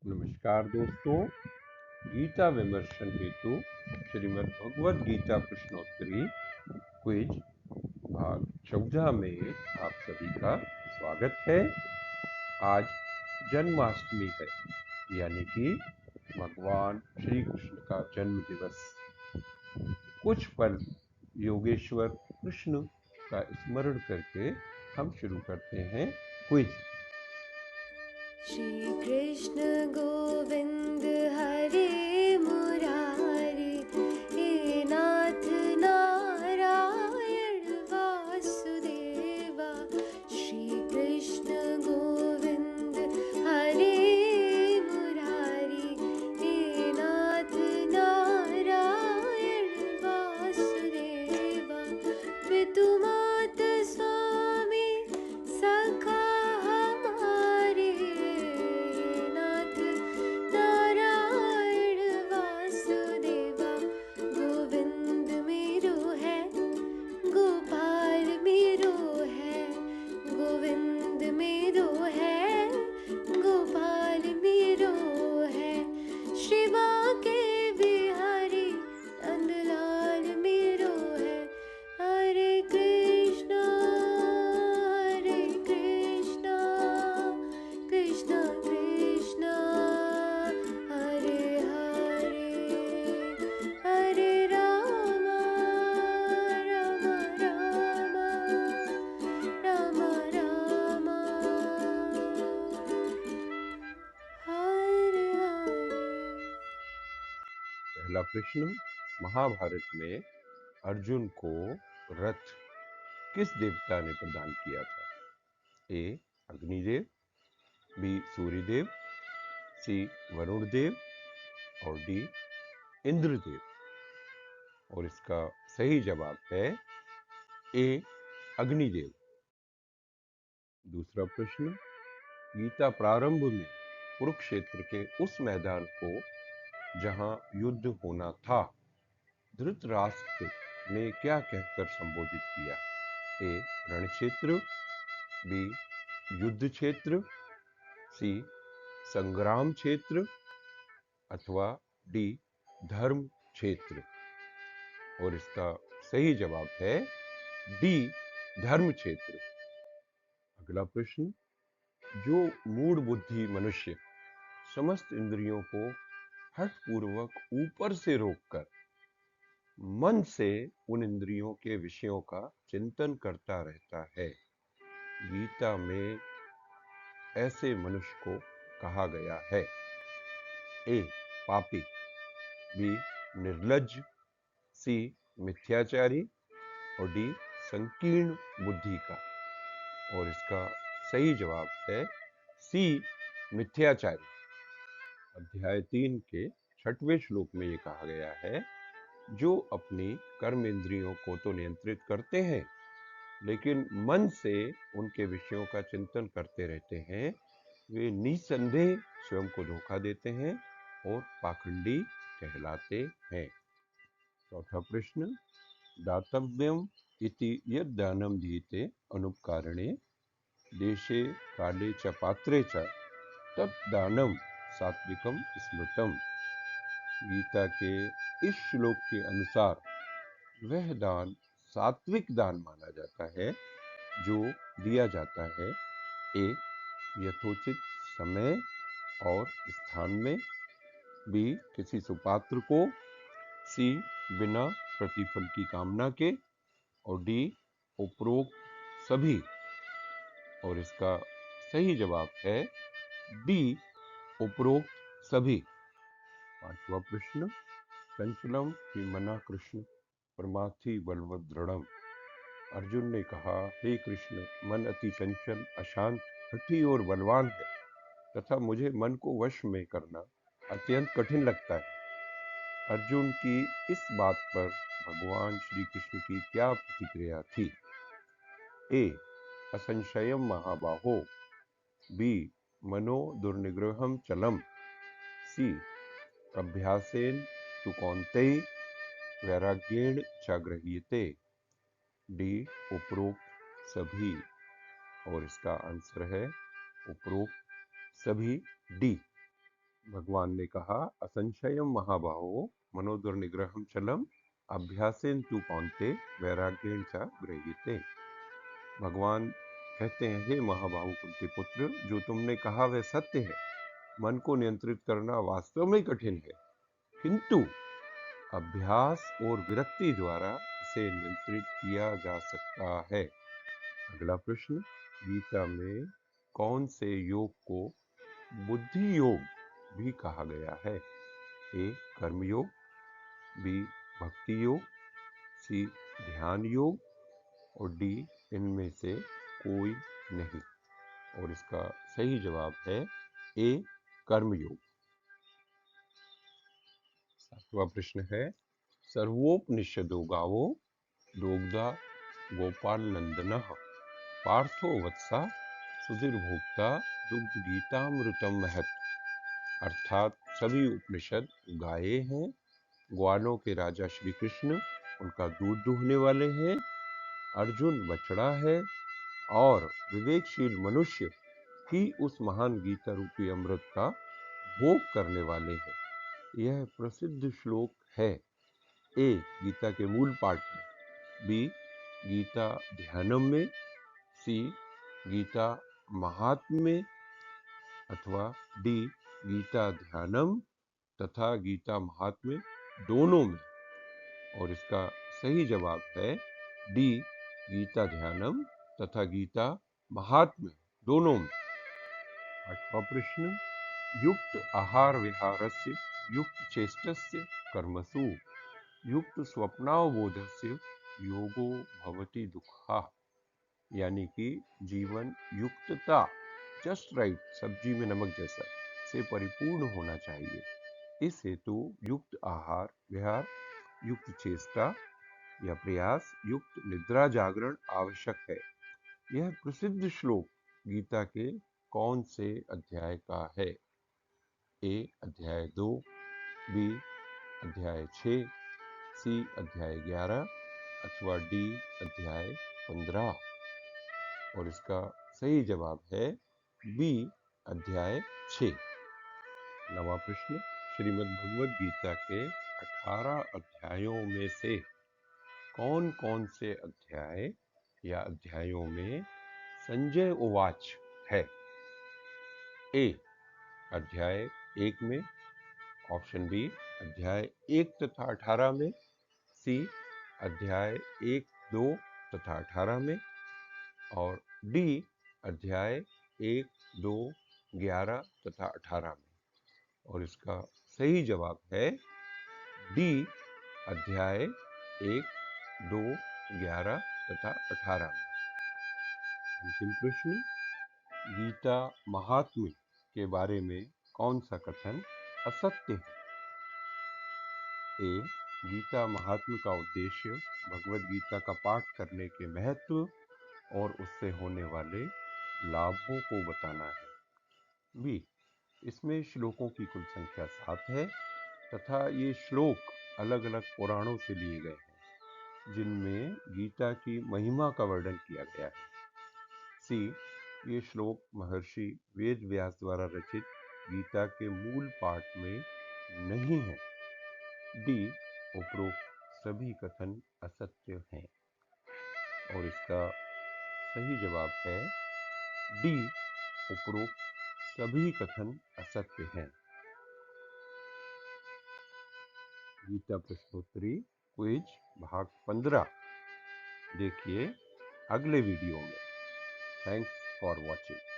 नमस्कार दोस्तों। गीता विमर्शन हेतु श्रीमद् भगवद गीता प्रश्नोत्तरी क्विज भाग 14 में आप सभी का स्वागत है। आज जन्माष्टमी है, यानी कि भगवान श्री कृष्ण का जन्म दिवस। कुछ पल योगेश्वर कृष्ण का स्मरण करके हम शुरू करते हैं क्विज। श्री कृष्ण गोविंद हरे मुरारी, हे नाथ नारायण वासुदेवा। श्री कृष्ण गोविंद हरे मुरारी, हे नाथ नारायण वासुदेवा। पितुमात स्वामी सखा हमारे, नाथ नारायण वासुदेवा। गोविंद मेरो है, गोपाल मेरो है, गोविंद मेरो है, गोपाल मेरो है। श्री बांके बिहारी नंदलाल मेरो है। हरे कृष्णा कृष्णा कृष्णा हरे हरे, हरे राम राम राम राम राम, हरे हरे। पहला प्रश्न, महाभारत में अर्जुन को रथ किस देवता ने प्रदान किया था? ए अग्निदेव, बी सूर्यदेव, सी वरुण देव और डी इंद्रदेव। और इसका सही जवाब है ए अग्निदेव। दूसरा प्रश्न, गीता प्रारंभ में कुरुक्षेत्र के उस मैदान को जहां युद्ध होना था, धृतराष्ट्र ने क्या कहकर संबोधित किया? ए रणक्षेत्र, बी युद्ध क्षेत्र, सी संग्राम क्षेत्र अथवा डी धर्म क्षेत्र। और इसका सही जवाब है डी धर्म क्षेत्र। अगला प्रश्न, जो मूढ़ बुद्धि मनुष्य समस्त इंद्रियों को हठपूर्वक ऊपर से रोककर मन से उन इंद्रियों के विषयों का चिंतन करता रहता है, गीता में ऐसे मनुष्य को कहा गया है? ए पापी, बी निर्लज्ज, सी मिथ्याचारी और डी संकीर्ण बुद्धि का। और इसका सही जवाब है सी मिथ्याचारी। अध्याय 3 के 6वें श्लोक में ये कहा गया है, जो अपनी कर्म इंद्रियों को तो नियंत्रित करते हैं, लेकिन मन से उनके विषयों का चिंतन करते रहते हैं, वे निसंदेह स्वयं को धोखा देते हैं और पाखंडी कहलाते हैं। चौथा प्रश्न, दातव्यम इति यद् दानं दीयते अनुपकारणे देशे काले च पात्रे च तत् दानं सात्विकम स्मृतम। गीता के इस श्लोक के अनुसार वह दान सात्विक दान माना जाता है जो दिया जाता है ए यथोचित समय और स्थान में, बी किसी सुपात्र को, सी बिना प्रतिफल की कामना के और डी उपरोक्त सभी। और इसका सही जवाब है डी उपरोक्त सभी। पांचवा प्रश्न, चंचलम ही मना कृष्ण परमार्थी बलवद दृढ़म। अर्जुन ने कहा, हे कृष्ण, मन अति चंचल, अशांत, हठी और बलवान है तथा मुझे मन को वश में करना अत्यंत कठिन लगता है। अर्जुन की इस बात पर भगवान श्री कृष्ण की क्या प्रतिक्रिया थी? ए असंशयम महाबाहो, बी मनो दुर्निग्रहम चलम, सी अभ्यासेन तु कौन्तेय वैराग्येण च गृह्यते, डी उपरोक्त सभी। और इसका आंसर है उपरोक्त सभी, डी। भगवान ने कहा, असंशयम महाबाहो मनोदुर्निग्रहम चलम अभ्यासेन तु कौन्ते वैराग्येण च गृह्यते। भगवान कहते हैं, हे महाबाहु कुंती पुत्र, जो तुमने कहा वह सत्य है। मन को नियंत्रित करना वास्तव में कठिन है, किंतु अभ्यास और विरक्ति द्वारा इसे नियंत्रित किया जा सकता है। अगला प्रश्न, गीता में कौन से योग को बुद्धि योग भी कहा गया है? ए कर्म योग, बी भक्ति योग, सी ध्यान योग और डी इनमें से कोई नहीं। और इसका सही जवाब है ए कर्म योग। सातवां प्रश्न है, सर्वोपनिषदो गावो दोग्धा गोपाल नंदन पार्थो वत्सा सुधीर भोक्ता दुग्ध गीतामृतम महत। अर्थात सभी उपनिषद गाये हैं, ग्वालों के राजा श्री कृष्ण उनका दूध दूहने वाले हैं, अर्जुन बछड़ा है और विवेकशील मनुष्य ही उस महान गीता रूपी अमृत का भोग करने वाले हैं। यह प्रसिद्ध श्लोक है ए गीता के मूल पाठ में, बी गीता ध्यानम में, सी गीता महात्म्य में अथवा डी गीता ध्यानम तथा गीता महात्म्य दोनों में। और इसका सही जवाब है डी गीता ध्यानम तथा गीता महात्म्य दोनों में। आठवां प्रश्न, युक्त आहार विहारस्य युक्त चेष्टस्य कर्मसु युक्त स्वप्नावबोधस्य योगो भवति दुःखा। यानी कि जीवन युक्तता, जस्ट राइट, सब्जी में नमक जैसा, से परिपूर्ण होना चाहिए। इस हेतु युक्त आहार विहार, युक्त चेष्टा या प्रयास, युक्त निद्रा जागरण आवश्यक है। यह प्रसिद्ध श्लोक गीता के कौन से अध्याय का है? ए अध्याय 2, बी अध्याय 6, सी अध्याय 11 अथवा डी अध्याय 15। और इसका सही जवाब है बी अध्याय 6। नवा प्रश्न, श्रीमद् भगवद गीता के 18 अध्यायों में से कौन कौन से अध्याय या अध्यायों में संजय उवाच है? ए अध्याय 1 में, ऑप्शन बी अध्याय 1 तथा 18 में, सी अध्याय 1, 2 तथा 18 में और डी अध्याय 1, 2, 11 तथा 18 में। और इसका सही जवाब है डी अध्याय 1, 2, 11 तथा 18 में। अंतिम प्रश्न, गीता महात्म्य के बारे में कौन सा कथन असत्य है? ए गीता महात्म्य का उद्देश्य भगवद गीता का पाठ करने के महत्व और उससे होने वाले लाभों को बताना है। बी इसमें श्लोकों की कुल संख्या 7 है तथा ये श्लोक अलग अलग पुराणों से लिए गए हैं जिनमें गीता की महिमा का वर्णन किया गया है। सी ये श्लोक महर्षि वेद व्यास द्वारा रचित गीता के मूल पाठ में नहीं है। डी उपरोक्त सभी कथन असत्य हैं। और इसका सही जवाब है डी उपरोक्त सभी कथन असत्य हैं। गीता प्रश्नोत्तरी क्विज भाग 15 देखिए अगले वीडियो में। Thanks for watching.